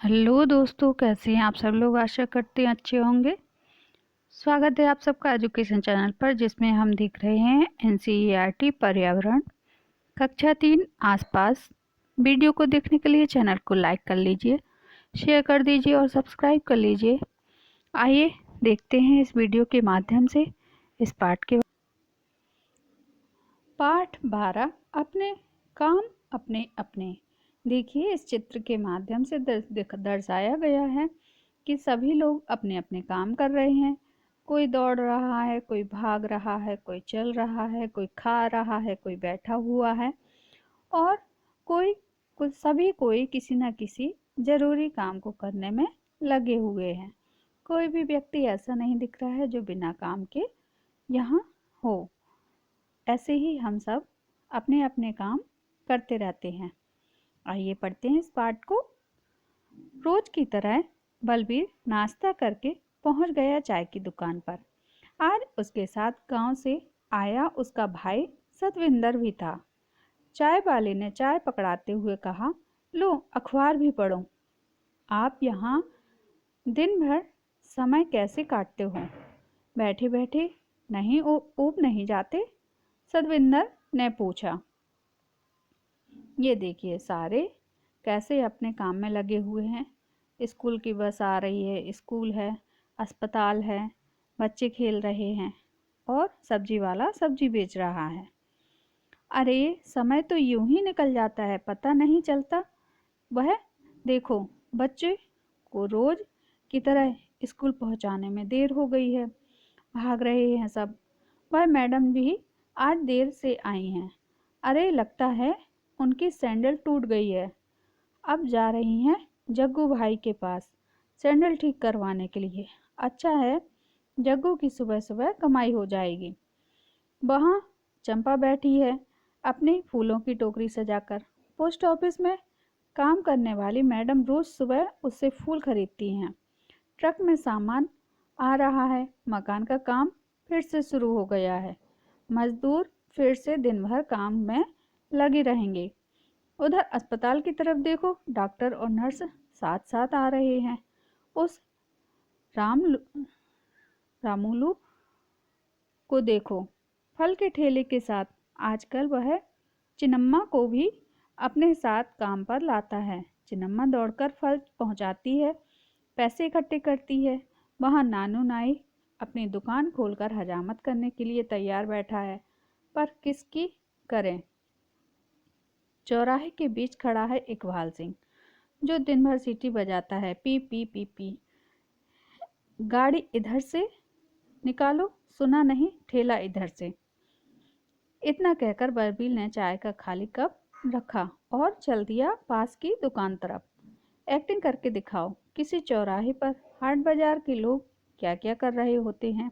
Hello दोस्तों, कैसे हैं आप सब लोग। आशा करते हैं अच्छे होंगे। स्वागत है आप सबका एजुकेशन चैनल पर, जिसमें हम देख रहे हैं एनसीईआरटी पर्यावरण कक्षा 3 आसपास। वीडियो को देखने के लिए चैनल को लाइक कर लीजिए, शेयर कर दीजिए और सब्सक्राइब कर लीजिए। आइए देखते हैं इस वीडियो के माध्यम से इस पाठ 12 अपने काम अपने अपने। देखिए, इस चित्र के माध्यम से दर्शाया गया है कि सभी लोग अपने अपने काम कर रहे हैं। कोई दौड़ रहा है, कोई भाग रहा है, कोई चल रहा है, कोई खा रहा है, कोई बैठा हुआ है और कोई किसी न किसी जरूरी काम को करने में लगे हुए हैं। कोई भी व्यक्ति ऐसा नहीं दिख रहा है जो बिना काम के यहाँ हो। ऐसे ही हम सब अपने अपने काम करते रहते हैं। आइए पढ़ते हैं इस पाठ को। रोज की तरह बलबीर नाश्ता करके पहुंच गया चाय की दुकान पर। आज उसके साथ गांव से आया उसका भाई सतविंदर भी था। चाय वाले ने चाय पकड़ाते हुए कहा, लो अखबार भी पढ़ो। आप यहाँ दिन भर समय कैसे काटते हो? बैठे बैठे नहीं ऊब नहीं जाते? सतविंदर ने पूछा। ये देखिए, सारे कैसे अपने काम में लगे हुए हैं। स्कूल की बस आ रही है, स्कूल है, अस्पताल है, बच्चे खेल रहे हैं और सब्जी वाला सब्जी बेच रहा है। अरे समय तो यूं ही निकल जाता है, पता नहीं चलता। वह देखो, बच्चे को रोज की तरह स्कूल पहुंचाने में देर हो गई है। भाग रहे हैं सब। वह मैडम भी आज देर से आई हैं। अरे लगता है उनकी सैंडल टूट गई है। अब जा रही हैं जग्गू भाई के पास सैंडल ठीक करवाने के लिए। अच्छा है, जग्गू की सुबह सुबह कमाई हो जाएगी। वहाँ चंपा बैठी है अपनी फूलों की टोकरी सजाकर। पोस्ट ऑफिस में काम करने वाली मैडम रोज सुबह उससे फूल खरीदती हैं। ट्रक में सामान आ रहा है। मकान का काम फिर से शुरू हो गया है। मजदूर फिर से दिन भर काम में लगे रहेंगे। उधर अस्पताल की तरफ देखो, डॉक्टर और नर्स साथ साथ आ रहे हैं। उस राम रामुलू को देखो, फल के ठेले के साथ। आजकल वह चिन्नम्मा को भी अपने साथ काम पर लाता है। चिन्नम्मा दौड़कर फल पहुंचाती है, पैसे इकट्ठे करती है। वहाँ नानू नाई अपनी दुकान खोलकर हजामत करने के लिए तैयार बैठा है, पर किसकी करें। चौराहे के बीच खड़ा है इकबाल सिंह, जो दिन भर सीटी बजाता है, पी पी पी पी। गाड़ी इधर से निकालो, सुना नहीं, ठेला इधर से। इतना कहकर बलबीर ने चाय का खाली कप रखा और चल दिया पास की दुकान तरफ। एक्टिंग करके दिखाओ। किसी चौराहे पर हाट बाजार के लोग क्या क्या कर रहे होते हैं।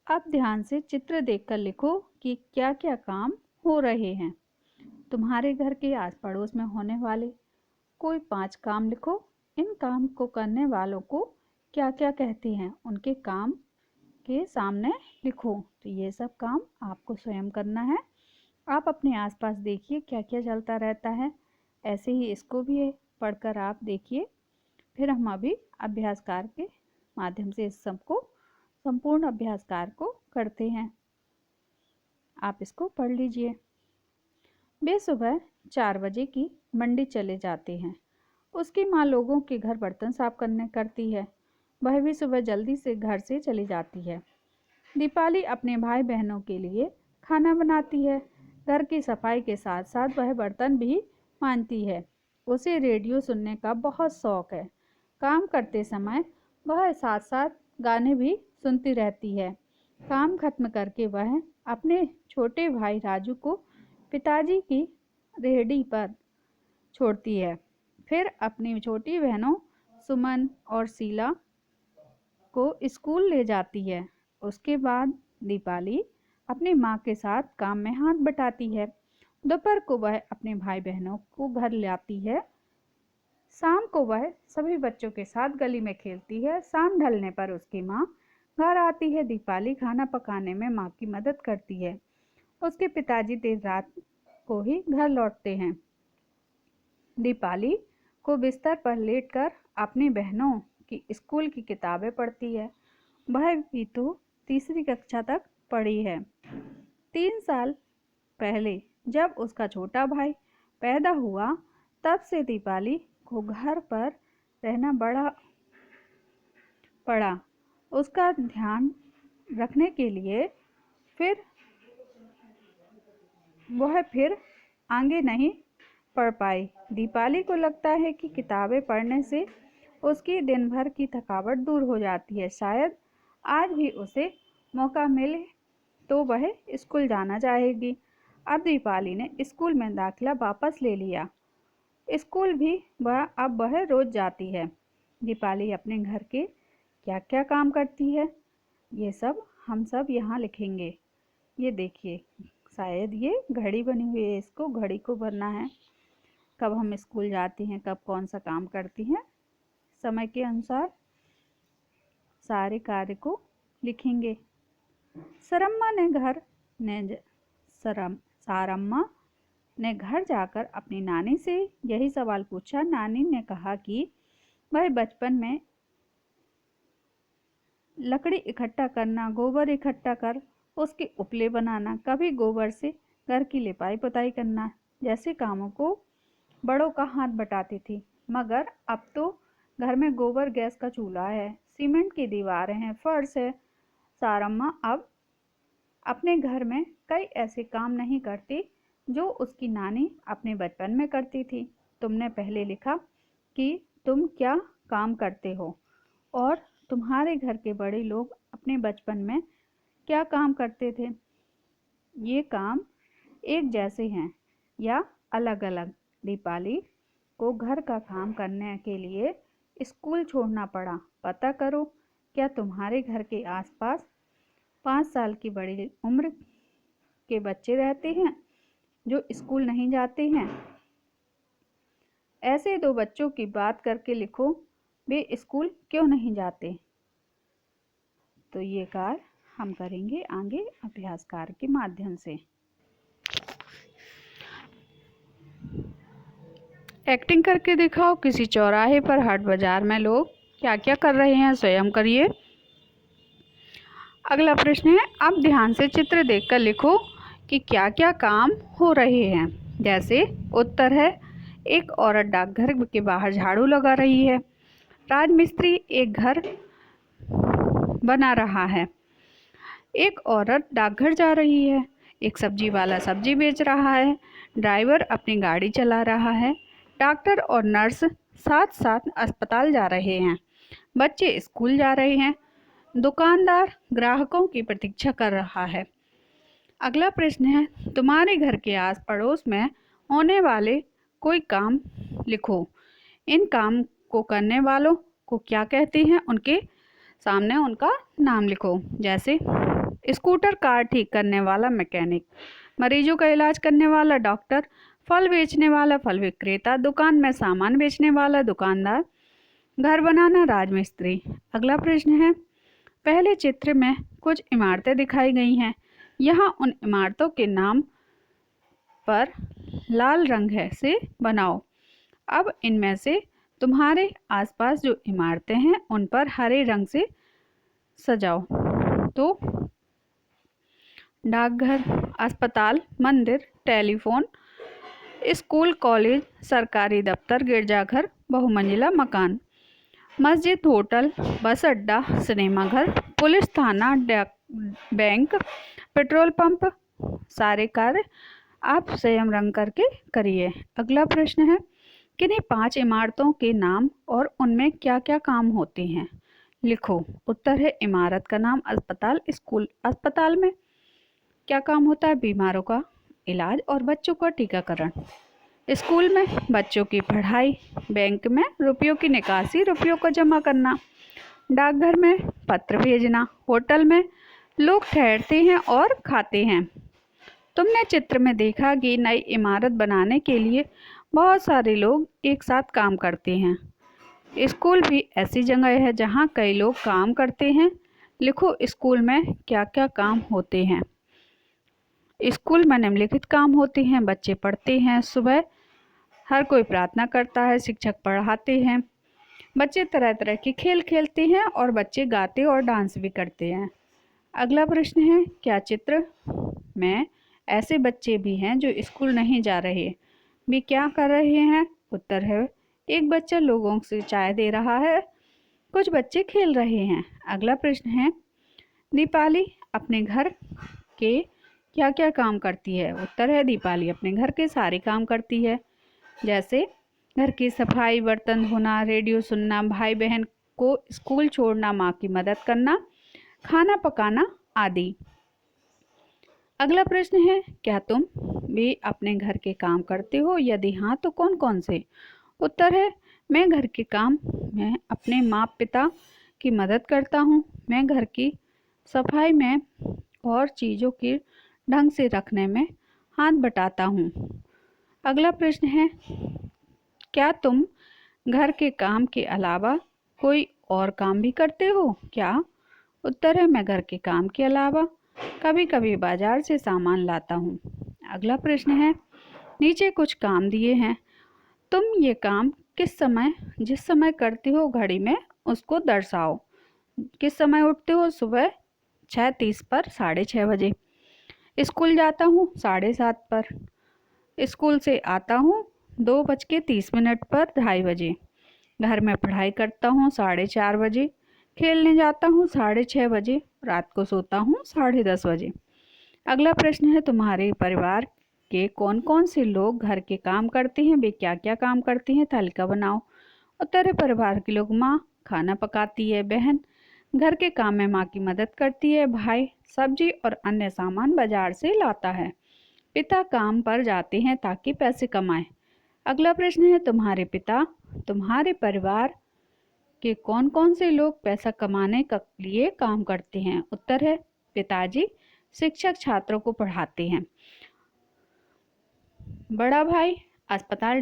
अब ध्यान से चित्र देखकर लिखो कि क्या क्या काम हो रहे हैं। तुम्हारे घर के आस पड़ोस में होने वाले कोई 5 काम लिखो। इन काम को करने वालों को क्या क्या कहते हैं, उनके काम के सामने लिखो। तो ये सब काम आपको स्वयं करना है। आप अपने आसपास देखिए क्या क्या चलता रहता है। ऐसे ही इसको भी पढ़कर आप देखिए। फिर हम अभी अभ्यासकार के माध्यम से इस सबको संपूर्ण अभ्यासकार को करते हैं। आप इसको पढ़ लीजिए। वे सुबह 4 बजे की मंडी चले जाते हैं। उसकी माँ लोगों के घर बर्तन साफ करने करती है। वह भी सुबह जल्दी से घर से चली जाती है। दीपाली अपने भाई बहनों के लिए खाना बनाती है। घर की सफाई के साथ साथ वह बर्तन भी मांजती है। उसे रेडियो सुनने का बहुत शौक है। काम करते समय वह साथ साथ गाने भी सुनती रहती है। काम खत्म करके वह अपने छोटे भाई राजू को पिताजी की रेहड़ी पर छोड़ती है। फिर अपनी छोटी बहनों सुमन और शीला को स्कूल ले जाती है। उसके बाद दीपाली अपनी माँ के साथ काम में हाथ बटाती है। दोपहर को वह अपने भाई बहनों को घर लाती है। शाम को वह सभी बच्चों के साथ गली में खेलती है। शाम ढलने पर उसकी माँ घर आती है। दीपाली खाना पकाने में माँ की मदद करती है। उसके पिताजी देर रात को ही घर लौटते हैं। दीपाली को बिस्तर पर लेटकर अपनी बहनों की स्कूल की किताबें पढ़ती है। वह भी तो तीसरी कक्षा तक पढ़ी है। 3 साल पहले जब उसका छोटा भाई पैदा हुआ, तब से दीपाली को घर पर रहना बड़ा पड़ा। उसका ध्यान रखने के लिए वह फिर आगे नहीं पढ़ पाई। दीपाली को लगता है कि किताबें पढ़ने से उसकी दिन भर की थकावट दूर हो जाती है। शायद आज भी उसे मौका मिले तो वह स्कूल जाना चाहेगी। अब दीपाली ने स्कूल में दाखिला वापस ले लिया। स्कूल भी अब वह रोज जाती है। दीपाली अपने घर के क्या क्या काम करती है, ये सब हम सब यहाँ लिखेंगे। ये देखिए, शायद ये घड़ी बनी हुई है, इसको घड़ी को भरना है। कब हम स्कूल जाती हैं, कब कौन सा काम करती हैं, समय के अनुसार सारे कार्य को लिखेंगे। सारम्मा ने घर जाकर अपनी नानी से यही सवाल पूछा। नानी ने कहा कि वह बचपन में लकड़ी इकट्ठा करना, गोबर इकट्ठा कर उसके उपले बनाना, कभी गोबर से घर की लिपाई पुताई करना जैसे कामों को बड़ों का हाथ बटाती थी। मगर अब तो घर में गोबर गैस का चूल्हा है, सीमेंट की दीवारें हैं, फर्श है। सारम्मा अब अपने घर में कई ऐसे काम नहीं करती जो उसकी नानी अपने बचपन में करती थी। तुमने पहले लिखा कि तुम क्या काम करते हो और तुम्हारे घर के बड़े लोग अपने बचपन में क्या काम करते थे। ये काम एक जैसे हैं या अलग अलग। दीपाली को घर का काम करने के लिए स्कूल छोड़ना पड़ा। पता करो, क्या तुम्हारे घर के आसपास 5 साल की बड़ी उम्र के बच्चे रहते हैं जो स्कूल नहीं जाते हैं? ऐसे 2 बच्चों की बात करके लिखो, वे स्कूल क्यों नहीं जाते। तो ये कार्य हम करेंगे आगे अभ्यास कार्य के माध्यम से। एक्टिंग करके दिखाओ। किसी चौराहे पर, हाट बाजार में लोग क्या क्या कर रहे हैं, स्वयं करिए। अगला प्रश्न है, अब ध्यान से चित्र देखकर लिखो कि क्या क्या काम हो रहे हैं। जैसे उत्तर है, एक औरत डाकघर के बाहर झाड़ू लगा रही है। राजमिस्त्री एक घर बना रहा है। एक औरत डाकघर जा रही है। एक सब्जी वाला सब्जी बेच रहा है। ड्राइवर अपनी गाड़ी चला रहा है। डॉक्टर और नर्स साथ साथ अस्पताल जा रहे हैं। बच्चे स्कूल जा रहे हैं। दुकानदार ग्राहकों की प्रतीक्षा कर रहा है। अगला प्रश्न है, तुम्हारे घर के आस पड़ोस में होने वाले कोई काम लिखो। इन काम को करने वालों को क्या कहते हैं, उनके सामने उनका नाम लिखो। जैसे स्कूटर कार ठीक करने वाला मैकेनिक, मरीजों का इलाज करने वाला डॉक्टर, फल बेचने वाला फल विक्रेता, दुकान में सामान बेचने वाला दुकानदार, घर बनाना राजमिस्त्री। अगला प्रश्न है, पहले चित्र में कुछ इमारतें दिखाई गई हैं। यहाँ उन इमारतों के नाम पर लाल रंग से बनाओ। अब इनमें से तुम्हारे आसपास जो इमारतें हैं उन पर हरे रंग से सजाओ। तो डाकघर, अस्पताल, मंदिर, टेलीफोन, स्कूल, कॉलेज, सरकारी दफ्तर, गिरजाघर, बहुमंजिला मकान, मस्जिद, होटल, बस अड्डा, सिनेमाघर, पुलिस थाना, बैंक, पेट्रोल पंप। सारे कार्य आप स्वयं रंग करके करिए। अगला प्रश्न है, किन्हीं 5 इमारतों के नाम और उनमें क्या क्या काम होते हैं, लिखो। उत्तर है, इमारत का नाम अस्पताल, स्कूल। अस्पताल में क्या काम होता है, बीमारों का इलाज और बच्चों का टीकाकरण। स्कूल में बच्चों की पढ़ाई। बैंक में रुपयों की निकासी, रुपयों को जमा करना। डाकघर में पत्र भेजना। होटल में लोग ठहरते हैं और खाते हैं। तुमने चित्र में देखा कि नई इमारत बनाने के लिए बहुत सारे लोग एक साथ काम करते हैं। स्कूल भी ऐसी जगह है जहाँ कई लोग काम करते हैं। लिखो, स्कूल में क्या क्या काम होते हैं। स्कूल में निम्नलिखित काम होते हैं। बच्चे पढ़ते हैं। सुबह हर कोई प्रार्थना करता है, शिक्षक पढ़ाते हैं, बच्चे तरह तरह के खेल खेलते हैं और बच्चे गाते और डांस भी करते हैं। अगला प्रश्न है, क्या चित्र में ऐसे बच्चे भी हैं जो स्कूल नहीं जा रहे, वे क्या कर रहे हैं? उत्तर है, एक बच्चा लोगों से चाय दे रहा है, कुछ बच्चे खेल रहे हैं। अगला प्रश्न है, दीपाली अपने घर के क्या क्या काम करती है? उत्तर है, दीपाली अपने घर के सारे काम करती है, जैसे घर की सफाई, बर्तन धोना, रेडियो सुनना, भाई बहन को स्कूल छोड़ना, माँ की मदद करना, खाना पकाना आदि। अगला प्रश्न है, क्या तुम भी अपने घर के काम करते हो? यदि हाँ तो कौन कौन से? उत्तर है, मैं घर के काम में अपने माँ पिता की मदद करता हूँ, मैं घर की सफाई में और चीज़ों के ढंग से रखने में हाथ बटाता हूँ। अगला प्रश्न है, क्या तुम घर के काम के अलावा कोई और काम भी करते हो क्या? उत्तर है, मैं घर के काम के अलावा कभी कभी बाजार से सामान लाता हूँ। अगला प्रश्न है, नीचे कुछ काम दिए हैं, तुम ये काम किस समय जिस समय करते हो घड़ी में उसको दर्शाओ। किस समय उठते हो? सुबह 6:30 पर 6:30 बजे। स्कूल जाता हूँ 7:30 पर। स्कूल से आता हूँ 2:30 पर 2:30 बजे। घर में पढ़ाई करता हूँ 4:30 बजे। खेलने जाता हूँ 6:30 बजे। रात को सोता हूँ 10:30 बजे। अगला प्रश्न है, तुम्हारे परिवार के कौन कौन से लोग घर के काम करते हैं, वे क्या क्या काम करते हैं? तालिका बनाओ। उत्तर है, परिवार के लोग, माँ खाना पकाती है, बहन घर के काम में माँ की मदद करती है, भाई सब्जी और अन्य सामान बाजार से लाता है, पिता काम पर जाते हैं ताकि पैसे कमाएं। अगला प्रश्न है, तुम्हारे पिता तुम्हारे परिवार के कौन कौन से लोग पैसा कमाने के लिए काम करते हैं? उत्तर है, पिताजी शिक्षक छात्रों को पढ़ाते हैं, बड़ा भाई अस्पताल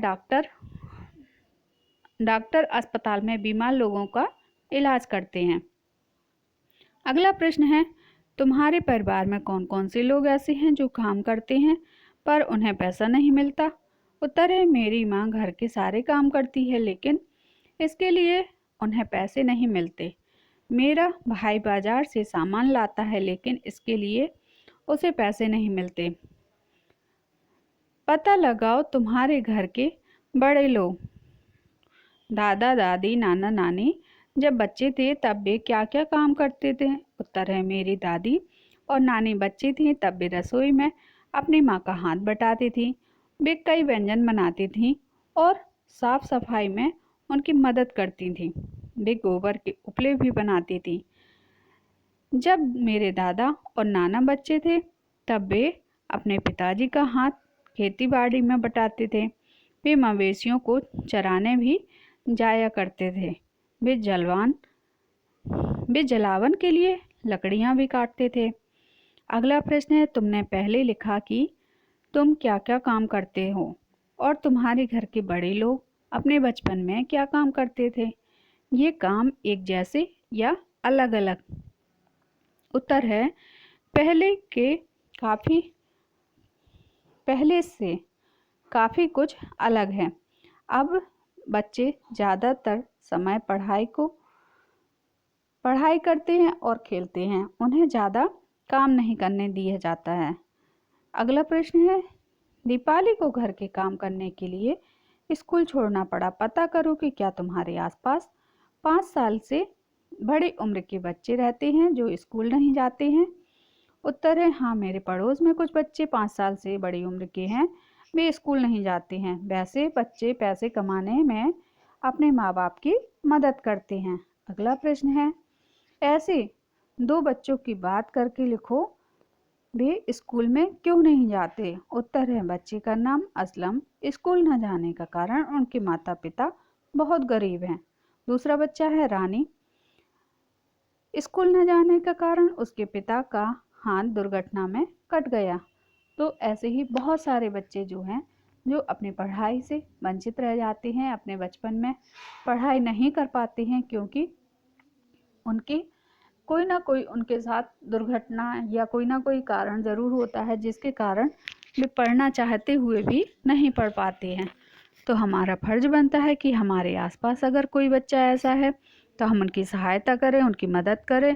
डॉक्टर अस्पताल में बीमार लोगों का इलाज करते हैं। अगला प्रश्न है, तुम्हारे परिवार में कौन कौन से लोग ऐसे हैं जो काम करते हैं पर उन्हें पैसा नहीं मिलता? उत्तर है, मेरी माँ घर के सारे काम करती है लेकिन इसके लिए उन्हें पैसे नहीं मिलते। मेरा भाई बाजार से सामान लाता है लेकिन इसके लिए उसे पैसे नहीं मिलते। पता लगाओ, तुम्हारे घर के बड़े लोग, दादा दादी नाना नानी जब बच्चे थे तब वे क्या क्या काम करते थे? उत्तर है, मेरी दादी और नानी बच्चे थे तब वे रसोई में अपनी माँ का हाथ बटाती थी, वे कई व्यंजन बनाती थीं और साफ सफाई में उनकी मदद करती थीं, वे गोबर के उपले भी बनाती थीं। जब मेरे दादा और नाना बच्चे थे तब वे अपने पिताजी का हाथ खेती बाड़ी में बटाते थे, वे मवेशियों को चराने भी जाया करते थे, वे जलावन के लिए लकड़ियां भी काटते थे। अगला प्रश्न है, तुमने पहले लिखा कि तुम क्या क्या काम करते हो और तुम्हारे घर के बड़े लोग अपने बचपन में क्या काम करते थे, ये काम एक जैसे या अलग अलग? उत्तर है, पहले से काफ़ी कुछ अलग है। अब बच्चे ज़्यादातर समय पढ़ाई करते हैं और खेलते हैं, उन्हें ज़्यादा काम नहीं करने दिया जाता है। अगला प्रश्न है, दीपाली को घर के काम करने के लिए स्कूल छोड़ना पड़ा, पता करो कि क्या तुम्हारे आसपास 5 साल से बड़ी उम्र के बच्चे रहते हैं जो स्कूल नहीं जाते हैं? उत्तर है, हाँ, मेरे पड़ोस में कुछ बच्चे 5 साल से बड़ी उम्र के हैं, वे स्कूल नहीं जाते हैं। वैसे बच्चे पैसे कमाने में अपने माँ बाप की मदद करते हैं। अगला प्रश्न है, ऐसे 2 बच्चों की बात करके लिखो, वे स्कूल में क्यों नहीं जाते? उत्तर है, बच्चे का नाम असलम, स्कूल न जाने का कारण उनके माता पिता बहुत गरीब हैं। दूसरा बच्चा है रानी, स्कूल न जाने का कारण उसके पिता का हाथ दुर्घटना में कट गया। तो ऐसे ही बहुत सारे बच्चे जो हैं जो अपनी पढ़ाई से वंचित रह जाते हैं, अपने बचपन में पढ़ाई नहीं कर पाते हैं क्योंकि उनकी कोई ना कोई उनके साथ दुर्घटना या कोई ना कोई कारण ज़रूर होता है जिसके कारण वे पढ़ना चाहते हुए भी नहीं पढ़ पाते हैं। तो हमारा फ़र्ज बनता है कि हमारे आसपास अगर कोई बच्चा ऐसा है तो हम उनकी सहायता करें, उनकी मदद करें,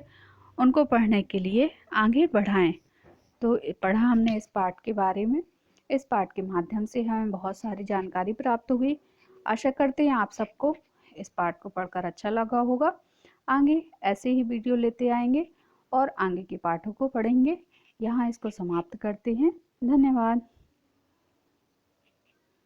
उनको पढ़ने के लिए आगे बढ़ाएं। तो पढ़ा हमने इस पाठ के बारे में। इस पाठ के माध्यम से हमें बहुत सारी जानकारी प्राप्त हुई। आशा करते हैं आप सबको इस पाठ को पढ़कर अच्छा लगा होगा। आगे ऐसे ही वीडियो लेते आएंगे और आगे के पाठों को पढ़ेंगे। यहाँ इसको समाप्त करते हैं। धन्यवाद।